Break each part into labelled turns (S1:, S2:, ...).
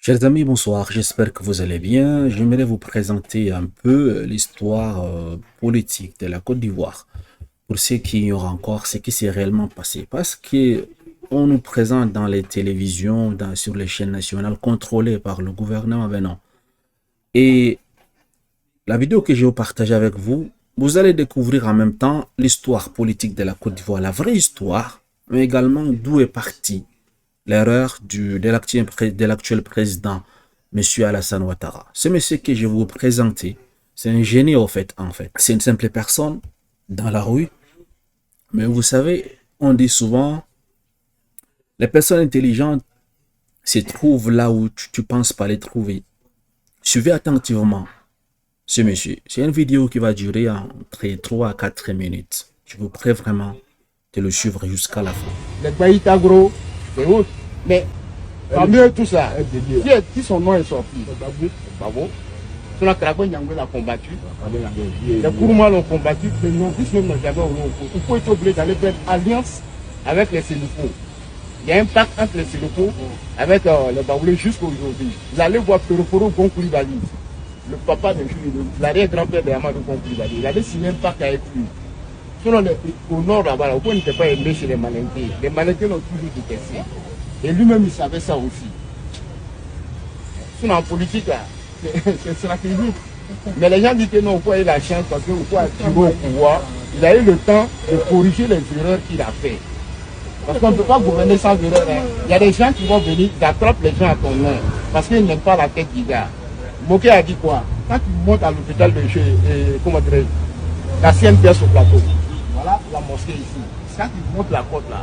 S1: Chers amis, bonsoir, j'espère que vous allez bien. J'aimerais vous présenter un peu l'histoire politique de la Côte d'Ivoire. Pour ceux qui ignorent encore ce qui s'est réellement passé. Parce que on nous présente dans les télévisions, sur les chaînes nationales contrôlées par le gouvernement venant. Et la vidéo que je vais vous partager avec vous, vous allez découvrir en même temps l'histoire politique de la Côte d'Ivoire, la vraie histoire, mais également d'où est partie l'erreur de l'actuel président, M. Alassane Ouattara. Ce monsieur que je vais vous présenter, c'est un génie en fait. C'est une simple personne dans la rue. Mais vous savez, on dit souvent, les personnes intelligentes se trouvent là où tu ne penses pas les trouver. Suivez attentivement ce monsieur. C'est une vidéo qui va durer entre 3 à 4 minutes. Je vous prie vraiment de le suivre jusqu'à la fin.
S2: Les Baïta gros, c'est autre. Mais parmi eux tout ça, si son nom est sorti, Babo, son Akrabo Nyangwe l'a combattu, les Kourouma l'ont combattu, les non-fils même n'ont jamais au Il faut être obligé d'aller faire alliance avec les Sénéco. Il y a un pacte entre les Sénéco avec les Baoulés jusqu'à aujourd'hui. Vous allez voir Peroforo Gonkoulibaly, le papa de l'arrière-grand-père de Amadou Gonkoulibaly. Il avait signé un pacte avec lui. Sinon, au nord là-bas, on n'était pas aimé chez les Malinqués. Les Malinqués l'ont toujours détesté. Et lui-même, il savait ça aussi. Sinon, en politique, c'est stratégique. Mais les gens disent que non, pourquoi il a la chance, parce que pourquoi il au pouvoir, il a eu le temps de corriger les erreurs qu'il a fait. Parce qu'on ne peut pas gouverner sans erreur. Hein. Il y a des gens qui vont venir, ils attrapent les gens à ton nom, parce qu'ils n'aiment pas la tête du gars. Moké a dit quoi? Quand tu montes à l'hôpital de chez, comment dire, la CNPS au plateau, voilà la mosquée ici. Quand tu montes la côte là,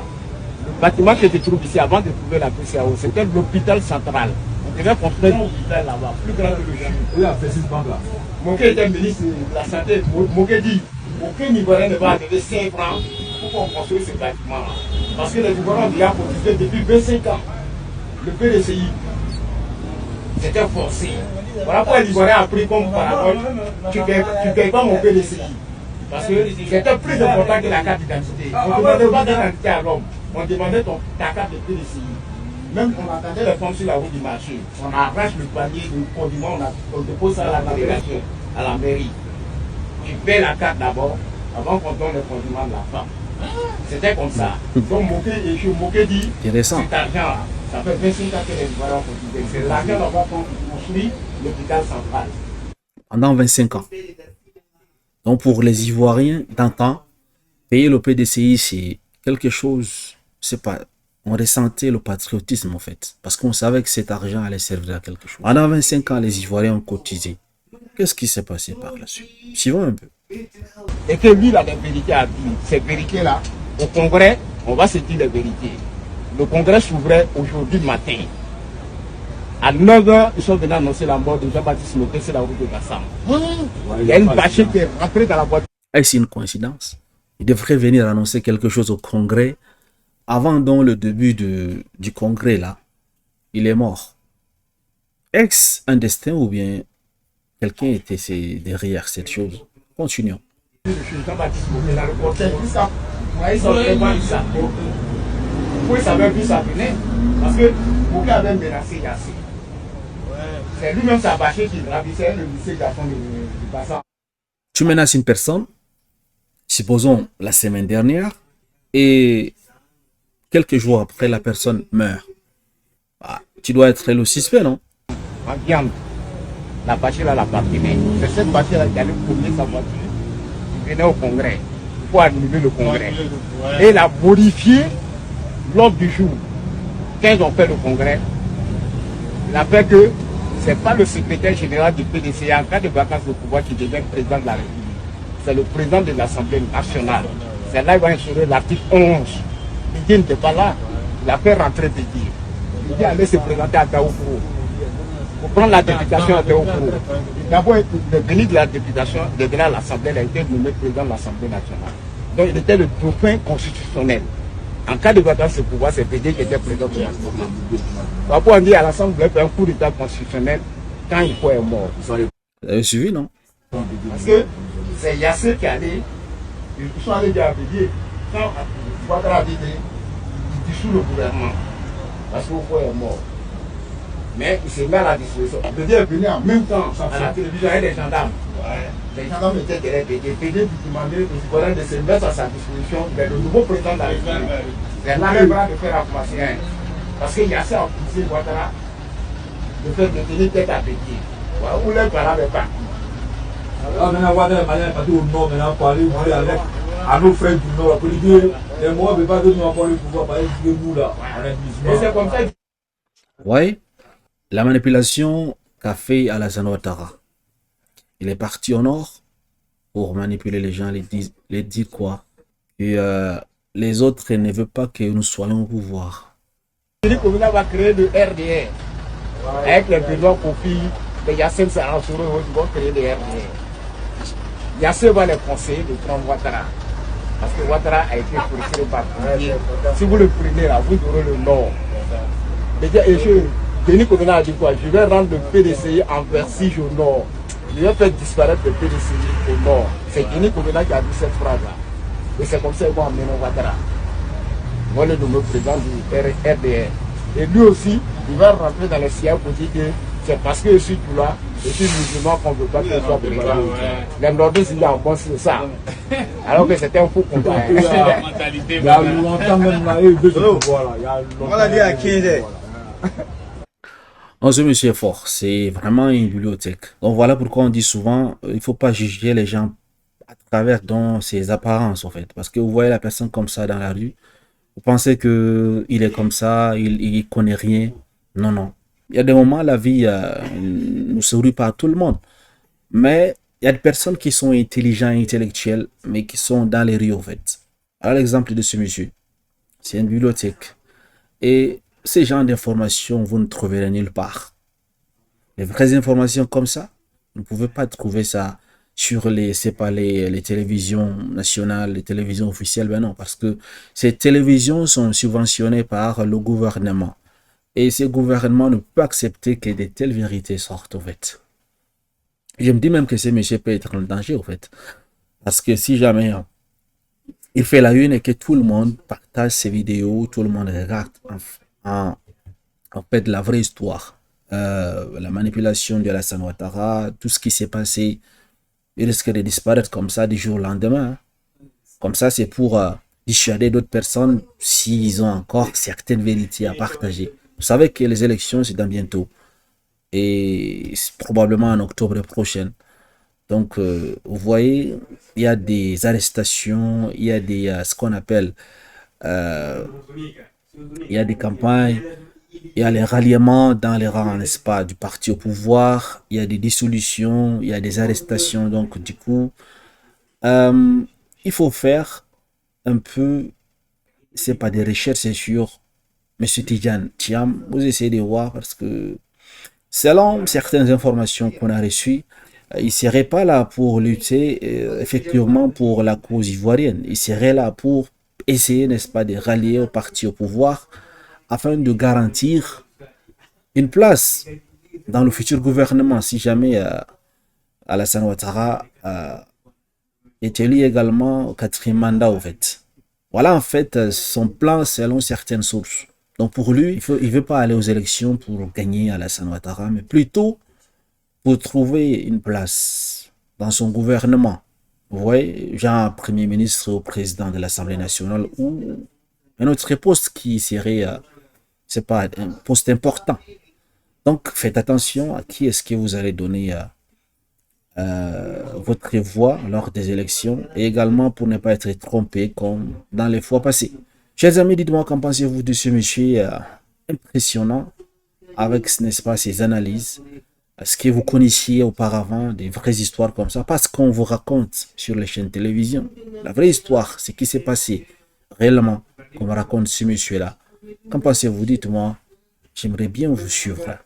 S2: le bâtiment qui se trouve ici avant de trouver la PCAO, c'était l'hôpital central. On devait construire un hôpital là-bas, plus grand que le chien.
S3: Il a fait 6 banques là.
S2: Moké était ministre de la Santé. Moké dit aucun Ivoirien ne va arriver 5 francs pour qu'on construise ce bâtiment là. Parce que les Ivoiriens ont déjà cotisé depuis 25 ans. Le PDCI, c'était forcé. Voilà pourquoi l'Ivoirien a pris comme parabole, tu ne payes pas mon PDCI. Parce que c'était plus important que la carte d'identité. On ne demandait pas d'identité à l'homme. On demandait ta carte de PDCI. Même on attendait les femmes sur la route du marché. On arrache le panier de condiments, on dépose ça à la délégation, à la mairie. Tu paies la carte d'abord, avant qu'on donne les condiments de la femme. C'était comme ça. Donc Moké dit, cet argent, ça fait 25 ans que les Ivoiriens ont cotisé. C'est l'argent là-bas qu'on construit l'hôpital central.
S1: Pendant 25 ans. Donc pour les Ivoiriens d'antan, payer le PDCI, c'est quelque chose, c'est pas, on ressentait le patriotisme en fait, parce qu'on savait que cet argent allait servir à quelque chose. Pendant 25 ans, les Ivoiriens ont cotisé. Qu'est-ce qui s'est passé par la suite? Suivons un peu.
S2: Et que lui, il a des vérités à dire. Ces vérités-là, au Congrès, on va se dire les vérités. Le Congrès s'ouvrait aujourd'hui matin. À 9h, ils sont venus annoncer la mort de Jean-Baptiste Moké sur la route de Gassam. Il y a une bâchée qui est rentrée dans la voiture.
S1: Est-ce une coïncidence? Il devrait venir annoncer quelque chose au Congrès. Avant donc le début du Congrès, là, il est mort. Est-ce un destin ou bien quelqu'un était derrière cette chose? Continuons.
S2: Jean-Baptiste Moké, là, le portail, tout ça. Ils sont vraiment ça. Pourquoi ils savaient plus ça venait? Parce que Moké avait menacé Yassé. C'est lui-même sa bâchée qui ravissait le lycée garçon du bassin.
S1: Tu menaces une personne, supposons la semaine dernière, et quelques jours après, la personne meurt. Ah, tu dois être le suspect, non?
S2: En viande, la bâchée là l'appartenait. C'est cette bâchée là qui allait promener sa voiture. Il venait au Congrès pour annuler le Congrès. Et il a modifié l'ordre du jour. Quand ils ont fait le Congrès, il a fait que ce n'est pas le secrétaire général du PDC en cas de vacances de pouvoir qui devient président de la République. C'est le président de l'Assemblée nationale. C'est là qu'il va instaurer l'article 11. Didier n'était pas là. Il a fait rentrer Didier. Didier allait se présenter à Taoufou. Pour prendre la députation à Taoufou. D'abord, il est venu de la députation, il est venu à l'Assemblée, il a été nommé président de l'Assemblée nationale. Donc il était le dauphin constitutionnel. En cas de vacances de pouvoir, c'est Didier qui était président de l'Assemblée. Après, on dit à l'Assemblée, un coup d'état constitutionnel quand il faut est mort.
S1: Vous avez suivi, non?
S2: Parce que c'est Yassé qui allait, ils sont allés dire à Didier, quand Ouattara a dit, il dissout le gouvernement, parce qu'au fond est mort. Mais il se met à la disposition. Bédié est venu en même temps à la télévision avec les gendarmes. Les gendarmes étaient derrière Bédié. Bédié lui demandait aux Ivoiriens de se mettre à sa disposition vers le nouveau président de la République. C'est là le bras de faire la Koumassien. Parce qu'il y a ça en poussé Ouattara de faire de tenir tête à Bédié. Où les parents n'avaient pas.
S3: Alors maintenant, Ouattara est parti au nord, maintenant pour aller voler à nos frères du nord. Pour dire, les mois ne veulent pas que nous avons le pouvoir, parce que nous là, on est musulmans.
S2: Et c'est comme ça.
S1: Ouais, la manipulation qu'a fait Alassane Ouattara. Il est parti au nord pour manipuler les gens, les dire quoi? Et les autres ne veulent pas que nous soyons au pouvoir.
S2: Le Communal va créer le RDR. Avec les besoins conflits, les Yassine Saransoro vont créer le RDR. Yassine va les conseiller de prendre Ouattara. Parce que Ouattara a été poursuivi par Koulibaly. Si vous le prenez là, vous aurez le nord. Denis Communal a dit quoi? Je vais rendre le PDCI en Vertige au nord. Je vais faire disparaître le PDCI au nord. C'est Denis Communal qui a dit cette phrase-là. Et c'est comme ça qu'ils vont emmener Ouattara. Ils vont le nommer président du RDR. Et lui aussi, il va rentrer dans le CIA pour dire que c'est parce que je suis tout là, je suis musulman qu'on ne veut pas que je sois président. Les nordistes, ils en pensent ça. Alors que c'était un faux combat.
S3: Il y a longtemps même là, il y a eu deux pouvoirs là. Il y a longtemps.
S4: On l'a dit à 15 heures.
S1: Non, ce monsieur est fort, c'est vraiment une bibliothèque. Donc voilà pourquoi on dit souvent, il ne faut pas juger les gens à travers dans ses apparences en fait. Parce que vous voyez la personne comme ça dans la rue, vous pensez qu'il est comme ça, il connaît rien. Non, non. Il y a des moments, la vie ne sourit pas à tout le monde. Mais il y a des personnes qui sont intelligentes, intellectuelles, mais qui sont dans les rues en fait. Alors l'exemple de ce monsieur, c'est une bibliothèque. Et ces genres d'informations, vous ne trouverez nulle part. Les vraies informations comme ça, vous ne pouvez pas trouver ça sur les télévisions nationales, les télévisions officielles. Ben non, parce que ces télévisions sont subventionnées par le gouvernement. Et ce gouvernement ne peut pas accepter que de telles vérités sortent, en fait. Je me dis même que ce monsieur peut être en danger, en fait. Parce que si jamais il fait la une et que tout le monde partage ses vidéos, tout le monde regarde en fait la vraie histoire, la manipulation de Alassane Ouattara, tout ce qui s'est passé, il risque de disparaître comme ça du jour au lendemain. Comme ça, c'est pour dissuader d'autres personnes s'ils ont encore certaines vérités à partager. Vous savez que les élections, c'est dans bientôt. Et probablement en octobre prochain. Donc, vous voyez, il y a des arrestations, il y a ce qu'on appelle, il y a des campagnes, il y a les ralliements dans les rangs, n'est-ce pas, du parti au pouvoir, il y a des dissolutions, il y a des arrestations. Donc, du coup, il faut faire un peu, c'est pas des recherches sur M. Tidjane Thiam. Vous essayez de voir parce que, selon certaines informations qu'on a reçues, il ne serait pas là pour lutter effectivement pour la cause ivoirienne. Il serait là pour essayer, n'est-ce pas, de rallier au parti au pouvoir afin de garantir une place dans le futur gouvernement si jamais Alassane Ouattara est élu également au 4e mandat, en fait. Voilà, en fait, son plan selon certaines sources. Donc pour lui, il ne veut pas aller aux élections pour gagner Alassane Ouattara, mais plutôt pour trouver une place dans son gouvernement. Vous voyez, genre Premier ministre ou président de l'Assemblée nationale ou un autre poste qui serait, c'est pas un poste important. Donc faites attention à qui est-ce que vous allez donner votre voix lors des élections et également pour ne pas être trompé comme dans les fois passées. Chers amis, dites-moi qu'en pensez-vous de ce monsieur impressionnant avec, n'est-ce pas, ses analyses. Est-ce que vous connaissiez auparavant des vraies histoires comme ça? Parce qu'on vous raconte sur les chaînes de télévision. La vraie histoire, ce qui s'est passé réellement, qu'on me raconte ce monsieur-là. Qu'en pensez-vous? Dites-moi. J'aimerais bien vous suivre.